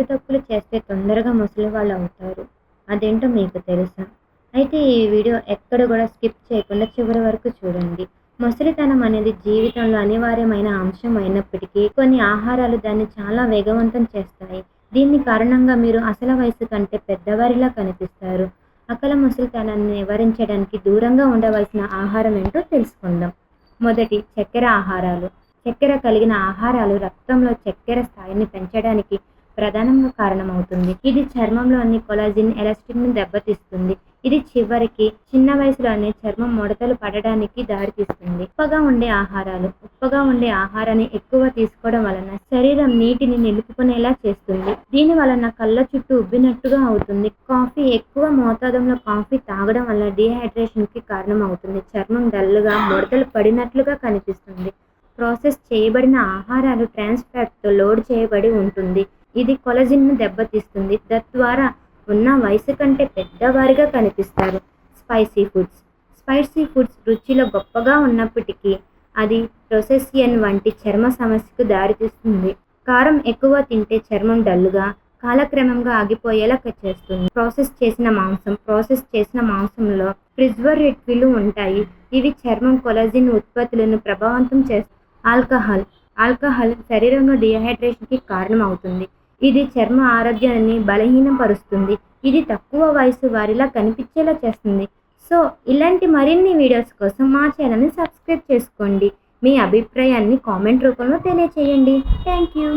తప్పులు చేస్తే తొందరగా ముసలివాళ్ళు అవుతారు. అదేంటో మీకు తెలుసా? అయితే ఈ వీడియో ఎక్కడ గూడా స్కిప్ చేయకుండా చివరి వరకు చూడండి. ముసలితనం అనేది జీవితంలో అనివార్యమైన అంశం అయినప్పటికీ కొన్ని ఆహారాలు దాన్ని చాలా వేగవంతం చేస్తాయి. దీని కారణంగా మీరు అసలు వయసు కంటే పెద్దవారిలా కనిపిస్తారు. అకాల ముసలితనాన్ని నివారించడానికి దూరంగా ఉండవలసిన ఆహారం ఏంటో తెలుసుకుందాం. మొదటి చక్కెర ఆహారాలు. చక్కెర కలిగిన ఆహారాలు రక్తంలో చక్కెర స్థాయిని పెంచడానికి ప్రధానంగా కారణమవుతుంది. ఇది చర్మంలోని కొలాజిన్, ఎలాస్టిన్‌ని దెబ్బతీస్తుంది. ఇది చివరికి చిన్న వయసులోనే చర్మం ముడతలు పడడానికి దారితీస్తుంది. ఉప్పగా ఉండే ఆహారాలు. ఉప్పగా ఉండే ఆహారాన్ని ఎక్కువ తీసుకోవడం వలన శరీరం నీటిని నిలుపుకునేలా చేస్తుంది. దీని వలన కళ్ళ చుట్టూ ఉబ్బినట్టుగా అవుతుంది. కాఫీ. ఎక్కువ మోతాదులో కాఫీ తాగడం వల్ల డీహైడ్రేషన్‌కి కారణమవుతుంది. చర్మం డల్‌గా, ముడతలు పడినట్లుగా కనిపిస్తుంది. ప్రాసెస్ చేయబడిన ఆహారాలు ట్రాన్స్ ఫ్యాట్‌తో లోడ్ చేయబడి ఉంటుంది. ఇది కొలాజిన్‌ను దెబ్బతీస్తుంది. తద్వారా ఉన్న వయసు కంటే పెద్దవారిగా కనిపిస్తారు. Spicy foods. స్పైసీ ఫుడ్స్ రుచిలో గొప్పగా ఉన్నప్పటికీ అది రోసేసియన్ వంటి చర్మ సమస్యకు దారితీస్తుంది. కారం ఎక్కువ తింటే చర్మం డల్‌గా, కాలక్రమంగా ఆగిపోయేలా చేస్తుంది. ప్రాసెస్ చేసిన మాంసం. ప్రాసెస్ చేసిన మాంసంలో ప్రిజర్వేటివ్లు ఉంటాయి. ఇవి చర్మం కొలాజిన్ ఉత్పత్తులను ప్రభావితం చేస్తాయి. ఆల్కహాల్. ఆల్కహాల్ శరీరంలో డీహైడ్రేషన్‌కి కారణమవుతుంది. ఇది చర్మ ఆరోగ్యాన్ని బలహీనపరుస్తుంది. ఇది తక్కువ వయసు వారిలా కనిపించేలా చేస్తుంది. సో, ఇలాంటి మరిన్ని వీడియోస్ కోసం మా ఛానల్‌ని సబ్స్క్రైబ్ చేసుకోండి. మీ అభిప్రాయాన్ని కామెంట్ రూపంలో తెలియచేయండి. Thank you.